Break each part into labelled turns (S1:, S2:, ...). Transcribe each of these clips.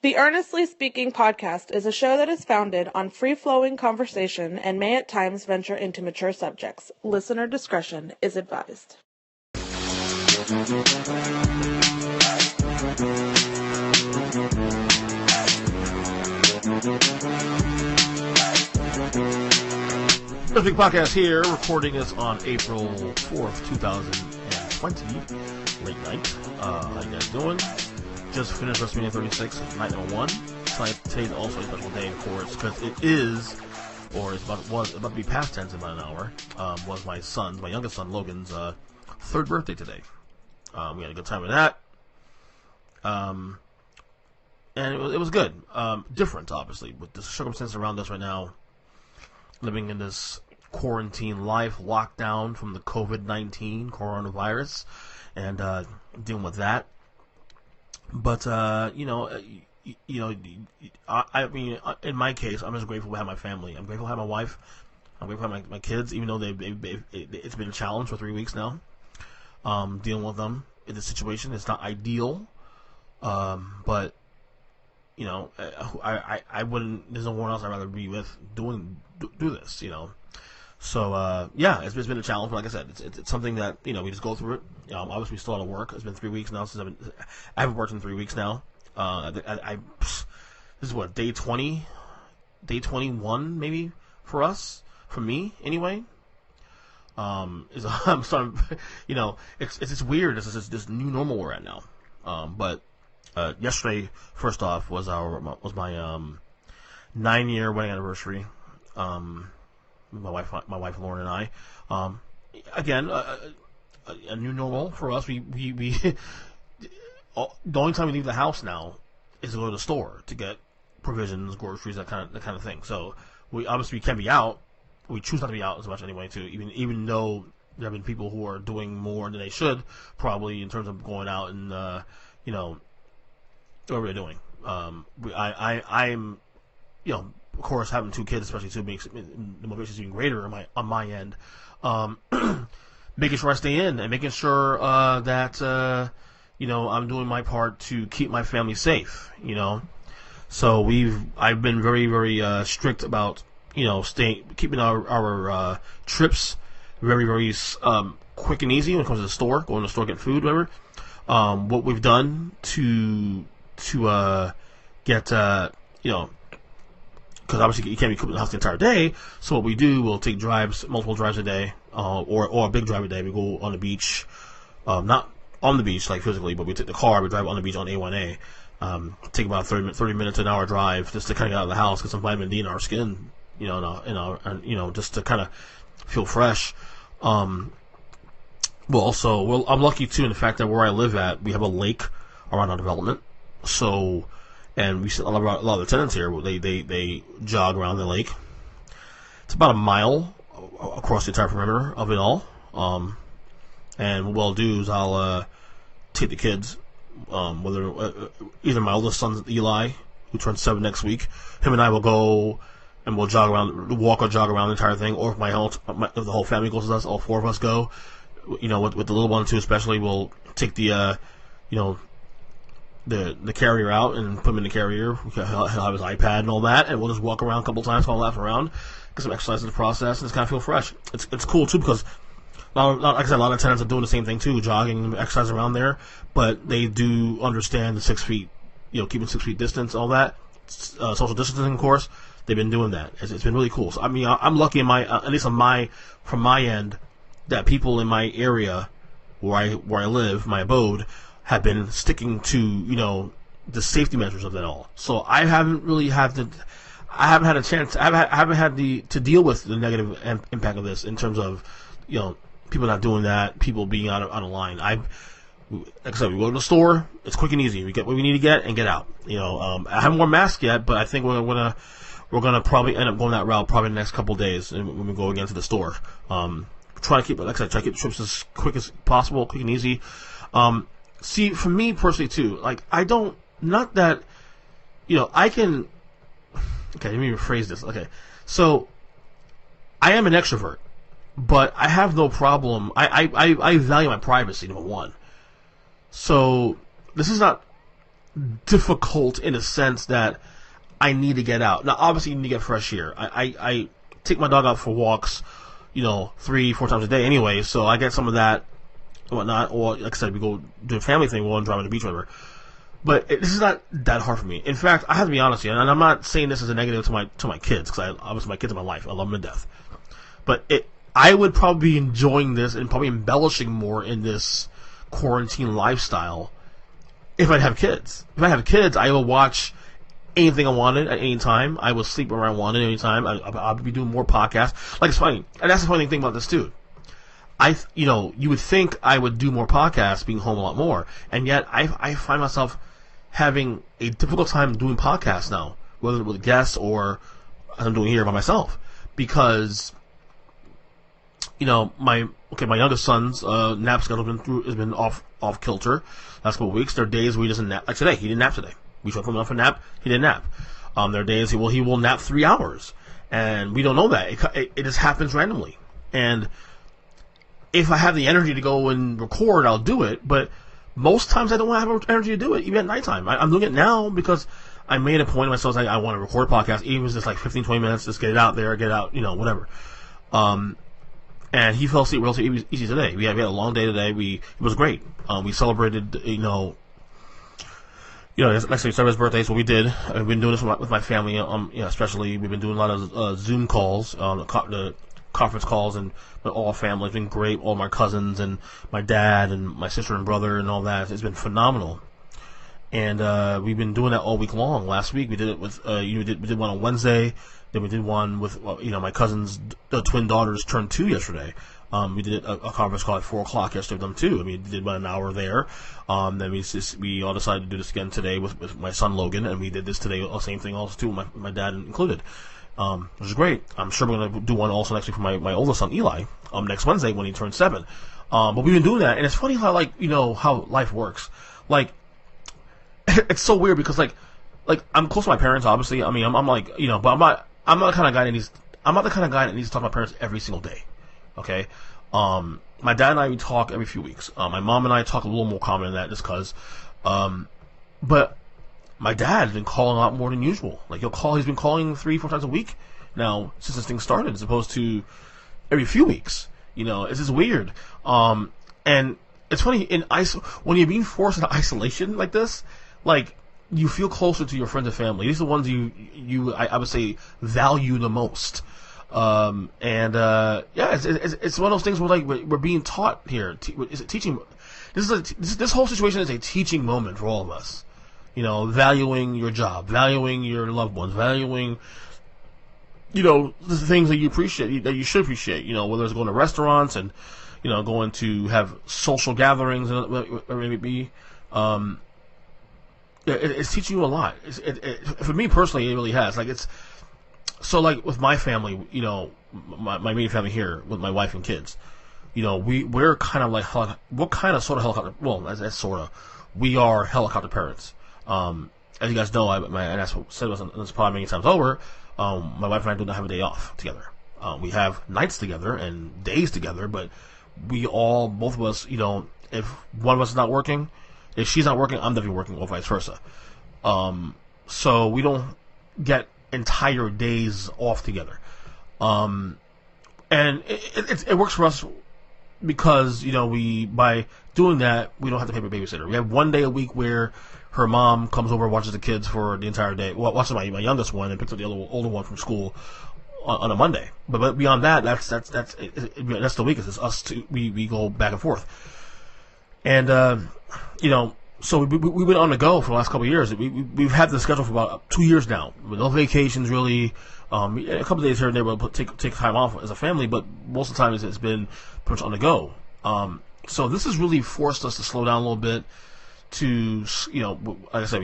S1: The Earnestly Speaking podcast is a show that is founded on free-flowing conversation and may at times venture into mature subjects. Listener discretion is advised.
S2: This big podcast here, recording this on April 4th, 2020, late night. How you guys doing? Just finished WrestleMania 36, night number 1. Today's also a special day, of course, because it is, or it's was about to be past tense in about an hour, was my youngest son, Logan's, third birthday today. We had a good time with that. And it was good. Different, obviously, with the circumstances around us right now, living in this quarantine life, lockdown from the COVID-19 coronavirus, and dealing with that. But I mean, in my case, I'm just grateful to have my family. I'm grateful to have my wife. I'm grateful to have my kids, even though it's been a challenge for 3 weeks now. Dealing with them in this situation, it's not ideal. But I wouldn't. There's no one else I'd rather be with do this. So it's been a challenge. But like I said, it's something that we just go through it. Obviously, we still out of work. It's been 3 weeks now since I haven't worked in 3 weeks now. This is what, day 20, day 21 maybe for us, for me anyway. I'm starting. It's weird. This new normal we're at now. But yesterday, first off, was my 9-year wedding anniversary. My wife Lauren and I. Again, a new normal for us. We the only time we leave the house now is to go to the store to get provisions, groceries, that kind of thing. So we obviously can't be out. We choose not to be out as much anyway. Too, even though there have been people who are doing more than they should, probably in terms of going out and whatever they're doing. I'm of course, having 2 kids, especially 2, makes the motivation even greater on my end. Making sure I stay in and making sure that I'm doing my part to keep my family safe. So I've been very, very strict about keeping our trips very, very quick and easy when it comes to the store, going to the store, getting food, whatever. What we've done to get because obviously you can't be cooking the house the entire day. So what we do, we'll take multiple drives a day, or a big drive a day. We go on the beach, not on the beach like physically, but we take the car, we drive on the beach on A1A. Take about 30 minutes to an hour drive just to kind of get out of the house, get some vitamin D in our skin, just to kind of feel fresh. I'm lucky too in the fact that where I live at, we have a lake around our development. So. And we see a lot of the tenants here. They jog around the lake. It's about a mile across the entire perimeter of it all. And what I'll do is I'll take the kids, either my oldest son Eli, who turns 7 next week. Him and I will go and we'll walk or jog around the entire thing. Or if if the whole family goes with us, all 4 of us go. With the little one too, especially, we'll take the carrier out and put him in the carrier. He'll have his iPad and all that, and we'll just walk around a couple times, while laugh around, get some exercise in the process, and just kind of feel fresh. It's cool too because, like I said, a lot of tenants are doing the same thing too, jogging, exercise around there, but they do understand the 6 feet, keeping 6 feet distance, all that, social distancing, of course. They've been doing that. It's been really cool. So I mean, I'm lucky in at least from my end, that people in my area where I live, my abode, have been sticking to, the safety measures of it all. So I haven't really had a chance, I haven't had to deal with the negative impact of this in terms of, people not doing that, people being out of line. Like I said, we go to the store, it's quick and easy. We get what we need to get and get out. I haven't worn masks yet, but I think we're gonna probably end up going that route probably in the next couple of days when we go again to the store. Try to keep the trips as quick as possible, quick and easy. See, for me personally too, like I can. Okay, let me rephrase this. Okay, so I am an extrovert, but I have no problem. I value my privacy, number one. So this is not difficult in a sense that I need to get out. Now, obviously, you need to get fresh air. I take my dog out for walks, 3-4 times a day anyway, so I get some of that and whatnot. Or, like I said, we go do a family thing, we'll go and drive to the beach, whatever. But this is not that hard for me. In fact, I have to be honest here, and I'm not saying this as a negative to my kids, because obviously my kids are my life. I love them to death. But I would probably be enjoying this and probably embellishing more in this quarantine lifestyle if I'd have kids. If I have kids, I will watch anything I wanted at any time. I will sleep where I wanted at any time. I'll be doing more podcasts. Like, it's funny. And that's the funny thing about this, too. You would think I would do more podcasts being home a lot more. And yet, I find myself having a difficult time doing podcasts now, whether with guests or as I'm doing here by myself. Because, my youngest son's nap schedule has been off kilter last couple of weeks. There are days where he doesn't nap. Like today, he didn't nap today. We showed him off a nap. He didn't nap. There are days he will nap 3 hours, and we don't know that. It just happens randomly. And if I have the energy to go and record, I'll do it. But most times I don't have energy to do it, even at nighttime. I'm doing it now because I made a point of myself. I want to record a podcast, even if it's just like 15, 20 minutes. Just get it out there, whatever. And he fell asleep relatively easy today. We had a long day today. It was great. We celebrated, next week, his birthday, so we did. I've been doing this with my family, especially. We've been doing a lot of Zoom calls, the conference calls, and with all family. It's been great. All my cousins and my dad and my sister and brother and all that. It's been phenomenal. And we've been doing that all week long. Last week we did it with, we did one on Wednesday. Then we did one with, my cousin's twin daughters turned 2 yesterday. We did a conference call at 4 o'clock yesterday with them too. We did about an hour there. Then we all decided to do this again today with my son Logan, and we did this today, the same thing also too, my dad included. Which is great. I'm sure we're going to do one also next week for my oldest son Eli, next Wednesday when he turns 7. But we've been doing that, and it's funny how how life works. Like, it's so weird because like I'm close to my parents, obviously. I mean, I'm like, but I'm not the kind of guy that needs to talk to my parents every single day. Okay. My dad and I, we talk every few weeks. My mom and I talk a little more common than that just because, but my dad's been calling a lot more than usual. Like he's been calling 3-4 times a week now since this thing started, as opposed to every few weeks. It's just weird. And it's funny when you're being forced into isolation like this, like you feel closer to your friends and family. These are the ones I would say value the most. It's one of those things where we're being taught here. Is it teaching? This whole situation is a teaching moment for all of us. Valuing your job, valuing your loved ones, valuing, the things that you appreciate, that you should appreciate. Whether it's going to restaurants and, going to have social gatherings, whatever it may be. It's teaching you a lot. For me personally, it really has. So with my family, my main family here with my wife and kids, we're kind of like, what kind of sort of helicopter? Well, that's sort of, we are helicopter parents. As you guys know, and I've said this probably many times over, my wife and I do not have a day off together. We have nights together and days together, but both of us, if one of us is not working, if she's not working, I'm definitely working, or vice versa. So we don't get entire days off together. And it works for us because, by doing that, we don't have to pay for a babysitter. We have one day a week where her mom comes over and watches the kids for the entire day. Well, watches my youngest one and picks up the older one from school on a Monday. But beyond that, that's the weekend. It's us two. We go back and forth. And, so we've been on the go for the last couple of years. We've had the schedule for about 2 years now, with no vacations really. A couple of days here and there, we'll take time off as a family, but most of the time it's been pretty much on the go. So this has really forced us to slow down a little bit. To like I said,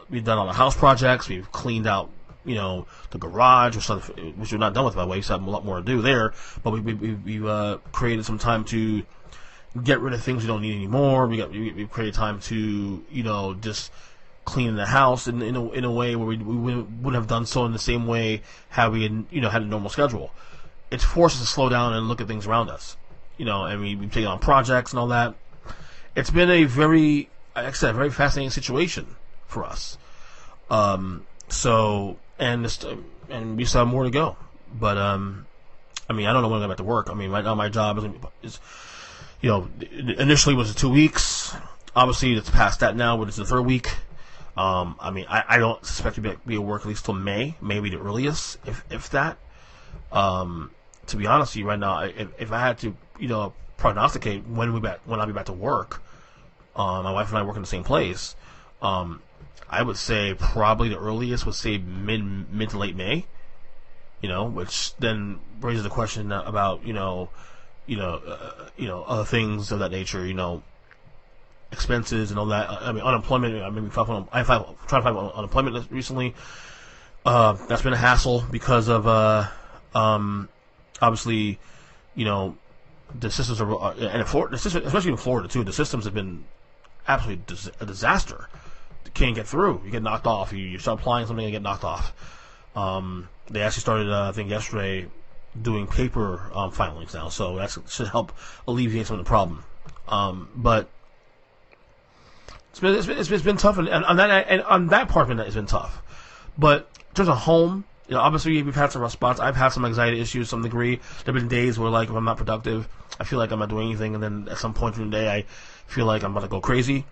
S2: we've done all the house projects. We've cleaned out the garage, which we're not done with, by the way. We still have a lot more to do there, but we've created some time to get rid of things we don't need anymore. We've created time to just clean the house in a way where we wouldn't have done so in the same way how we had a normal schedule. It's forced us to slow down and look at things around us. And we've taken on projects and all that. It's been a very, like I said, very fascinating situation. for us. So, and we still have more to go. But, I mean, I don't know when I'm going back to work. I mean, right now my job is initially was 2 weeks. Obviously, it's past that now, but it's the third week. I mean, I don't suspect to be at work at least till May, maybe the earliest, if that. To be honest with you, right now, if I had to, prognosticate when I'll be back to work, my wife and I work in the same place. I would say probably the earliest would say mid to late May. Which then raises the question about other things of that nature. Expenses and all that. I mean, unemployment. I mean, trying to find unemployment recently. That's been a hassle because of obviously, the systems are, and in Florida, especially in Florida too. The systems have been absolutely a disaster. You can't get through. You get knocked off. You start applying something and get knocked off. They actually started, I think, yesterday doing paper filings now, so that should help alleviate some of the problem. But it's been tough, and on that part of it, it's been tough. But in terms of home, obviously we've had some rough spots. I've had some anxiety issues to some degree. There have been days where, like, if I'm not productive, I feel like I'm not doing anything, and then at some point during the day, I feel like I'm about to go crazy.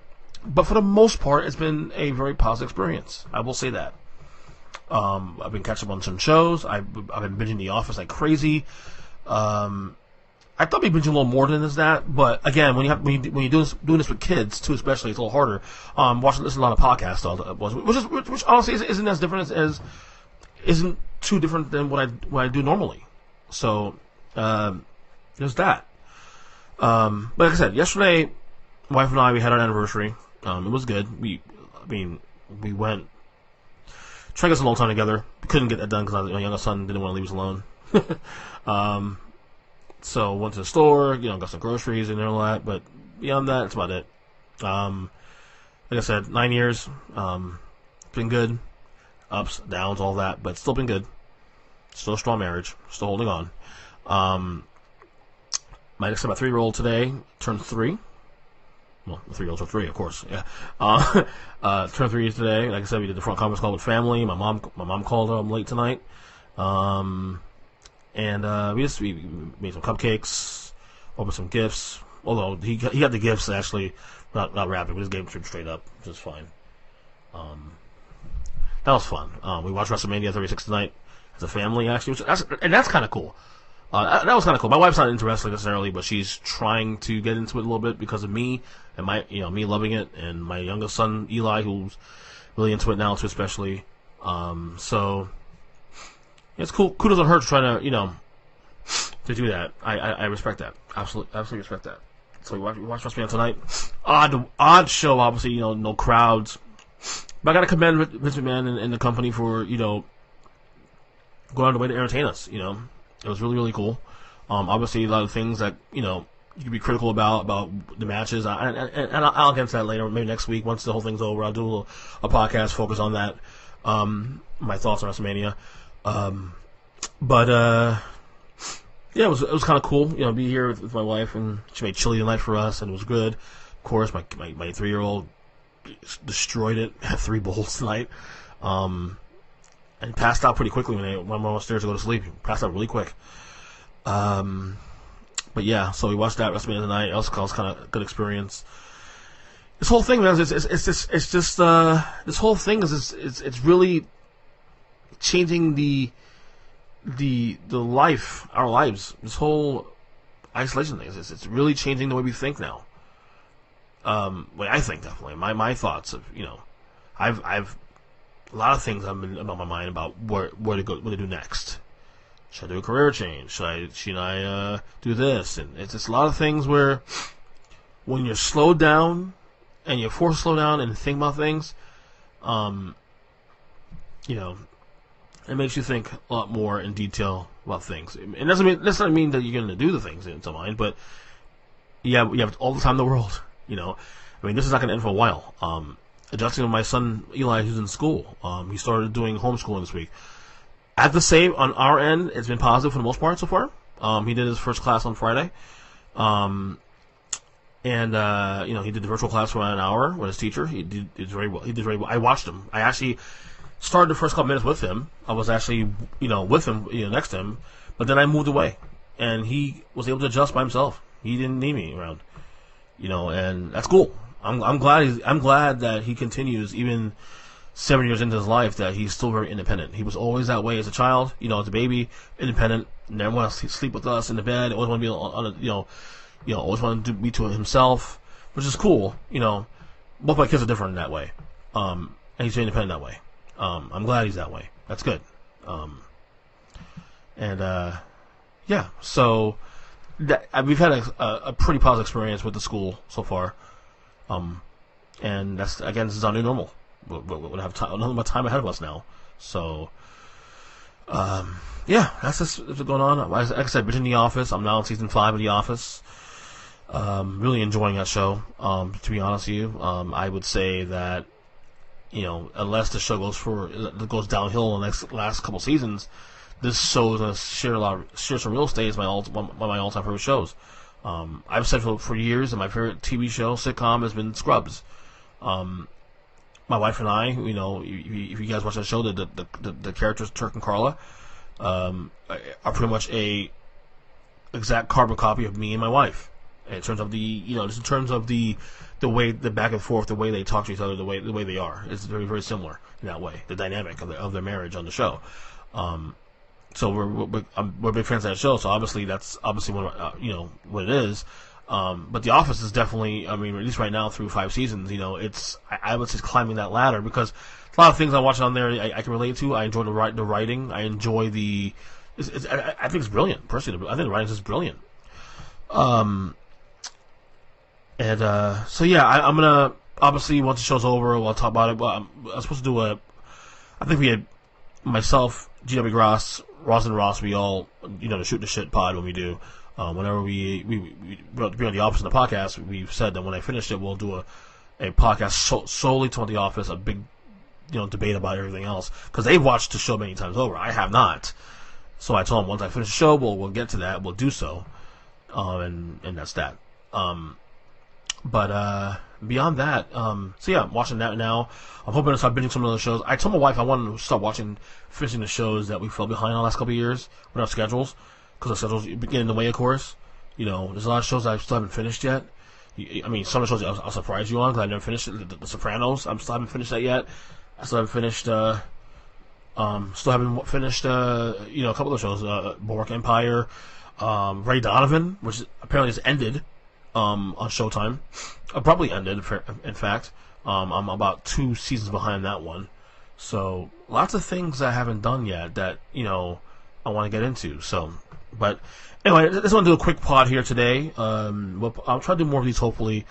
S2: But for the most part, it's been a very positive experience. I will say that. I've been catching up on some shows. I've been binging The Office like crazy. I thought I'd be binging a little more than that, but again, when you're doing this with kids too, especially, it's a little harder. Listening to a lot of podcasts, which honestly isn't as different as isn't too different than what I do normally. So there's that. But like I said, yesterday, my wife and I, we had our anniversary. It was good. We went. Tried to get some alone time together. We couldn't get that done because my youngest son didn't want to leave us alone. So went to the store, got some groceries and all that. But beyond that, that's about it. Like I said, 9 years. Been good. Ups, downs, all that, but still been good. Still a strong marriage. Still holding on. My 3-year-old today turned 3. Well, the 3-year-olds are 3, of course. Yeah. Turned 3 today. Like I said, we did the front conference call with family. My mom called her late tonight. And we made some cupcakes, opened some gifts. Although he got the gifts actually not wrapped. We just gave them straight up, which is fine. That was fun. We watched WrestleMania 36 tonight as a family, actually, and that's kind of cool. That was kind of cool. My wife's not into wrestling necessarily, but she's trying to get into it a little bit because of me and me loving it, and my youngest son Eli, who's really into it now too, especially. So it's cool. Kudos on her to try to do that. I respect that. Absolutely respect that. So we watched WrestleMania tonight. Odd show, obviously. No crowds, but I got to commend Vince McMahon and the company for going out of the way to entertain us. It was really, really cool. Obviously, a lot of things that, you can be critical about the matches. And I'll get into that later, maybe next week, once the whole thing's over. I'll do a podcast focus on that. My thoughts on WrestleMania. Yeah, it was kind of cool, be here with my wife, and she made chili tonight for us, and it was good. Of course, my 3-year-old destroyed it, had 3 bowls tonight. And passed out pretty quickly when I went upstairs to go to sleep. Passed out really quick. But yeah, so we watched that WrestleMania tonight. It was kind of a good experience. This whole thing, man, it's just this whole thing it's really changing our lives. This whole isolation thing it's really changing the way we think now. Way I think, definitely. My thoughts of I've a lot of things have been about my mind about where to go, what to do next. Should I do a career change? Should I do this? And it's just a lot of things where when you're slowed down and you're forced to slow down and think about things, it makes you think a lot more in detail about things. It doesn't mean that you're going to do the things into mind, but you have all the time in the world. This is not going to end for a while. Adjusting with my son Eli, who's in school. He started doing homeschooling this week. I have to say, on our end, it's been positive for the most part so far. He did his first class on Friday. And he did the virtual class for about an hour with his teacher. He did very well. He did very well. I watched him. I actually started the first couple minutes with him. I was actually with him, next to him. But then I moved away, and he was able to adjust by himself. He didn't need me around, and that's cool. I'm glad that he continues even 7 years into his life, that he's still very independent. He was always that way as a child, as a baby, independent. Never want to sleep with us in the bed. Always want to be always wanted to be to himself, which is cool. Both my kids are different in that way, and he's very independent that way. I'm glad he's that way. That's good. So we've had a pretty positive experience with the school so far, and this is our new normal. We'll have nothing but time ahead of us now. So, that's just what's going on. Like I said, been in The Office. I'm now in season 5 of The Office. Really enjoying that show. To be honest with you, I would say that unless the show goes downhill in the last couple seasons, this show is going to share some real estate as one of my all-time favorite shows. I've said for years that my favorite TV show sitcom has been Scrubs. My wife and I, if you guys watch that show, the characters Turk and Carla are pretty much a exact carbon copy of me and my wife. In terms of the way, the back and forth, the way they talk to each other, the way they are, it's very, very similar in that way. The dynamic of their marriage on the show. So we're big fans of that show. So obviously that's one of, what it is. But The Office is definitely, at least right now through 5 seasons, I would say climbing that ladder, because a lot of things I watch on there I can relate to. I enjoy the writing. I enjoy I think it's brilliant. Personally, I think the writing is just brilliant. I'm gonna, obviously, once the show's over, we'll talk about it. But I was supposed to do I think we had myself, GW Gross, Ross and Ross, we all, the Shoot the Shit pod when we do. Whenever we be on The Office in the podcast, we've said that when I finish it, we'll do a podcast solely to The Office, a big, debate about everything else. Because they've watched the show many times over. I have not. So I told them once I finish the show, we'll get to that. We'll do so. And that's that. But beyond that, I'm watching that now. I'm hoping to start binging some of those shows. I told my wife I wanted to start finishing the shows that we fell behind the last couple of years with our schedules, because our schedules get in the way, of course. There's a lot of shows I still haven't finished yet. Some of the shows I'll surprise you on, because I never finished it. The Sopranos, I still haven't finished that yet. I still haven't finished, a couple of shows, Boardwalk Empire, Ray Donovan, which apparently has ended. On Showtime, abruptly ended. In fact, I'm about 2 seasons behind that one. So lots of things I haven't done yet that I want to get into. So, but anyway, I just want to do a quick pod here today. I'll try to do more of these hopefully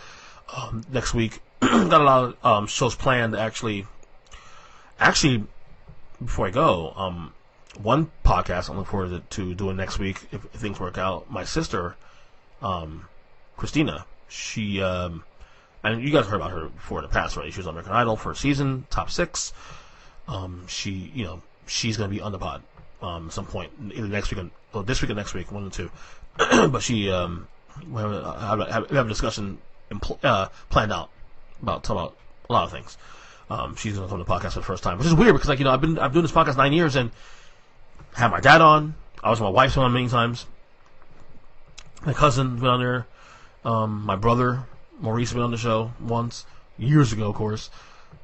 S2: next week. Got a lot of shows planned. Actually, before I go, one podcast I'm looking forward to doing next week if things work out. My sister, Christina, she, and you guys heard about her before in the past, right? She was on American Idol for a season, top 6. She's going to be on the pod, at some point, either next week or this week or next week, one of the two. But we have a discussion planned out talking about a lot of things. She's going to come on the podcast for the first time, which is weird because, I've been doing this podcast 9 years and had my dad on. I was with my wife's on many times. My cousin's been on there. My brother, Maurice, been on the show once, years ago, of course.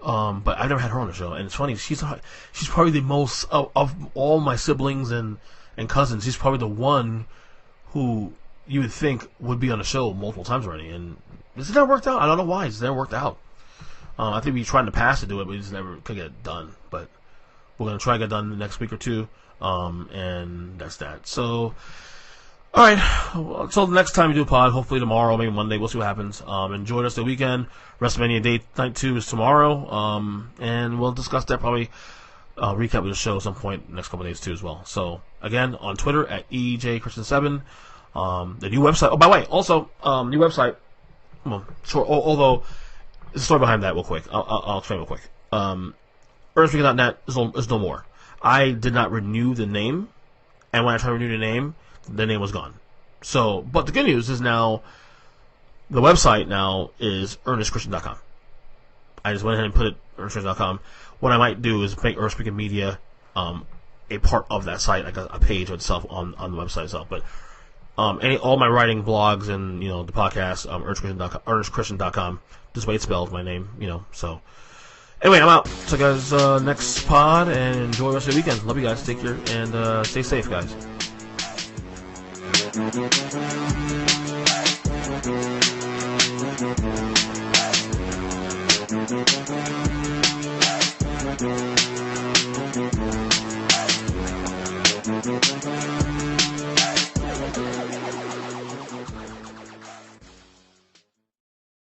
S2: But I've never had her on the show. And it's funny, she's probably the most, of all my siblings and cousins, she's probably the one who you would think would be on the show multiple times already. And this has never worked out. I don't know why. It's never worked out. I think we tried in the past to do it, but we just never could get it done. But we're going to try to get it done the next week or two. And that's that. So, alright, until the next time we do a pod, hopefully tomorrow, maybe Monday, we'll see what happens. Enjoy the rest of the weekend. WrestleMania Day Night 2 is tomorrow, and we'll discuss that probably, recap of the show at some point the next couple of days too as well. So, again, on Twitter at EJChristian7, the new website, oh, by the way, also, new website, well, sure, although, there's a story behind that real quick, I'll explain real quick. Earnestly.net is no more. I did not renew the name, and when I tried to renew the name was gone. So, but the good news is now the website now is earnestchristian.com. I just went ahead and put it earnestchristian.com. What I might do is make Earth Speaking Media a part of that site, like a page of itself on the website itself. But all my writing, blogs, and the podcast, earnestchristian.com. Just the way it's spelled, my name, So anyway, I'm out. So guys, next pod, and enjoy the rest of the weekend. Love you guys. Take care and stay safe, guys. Thank you.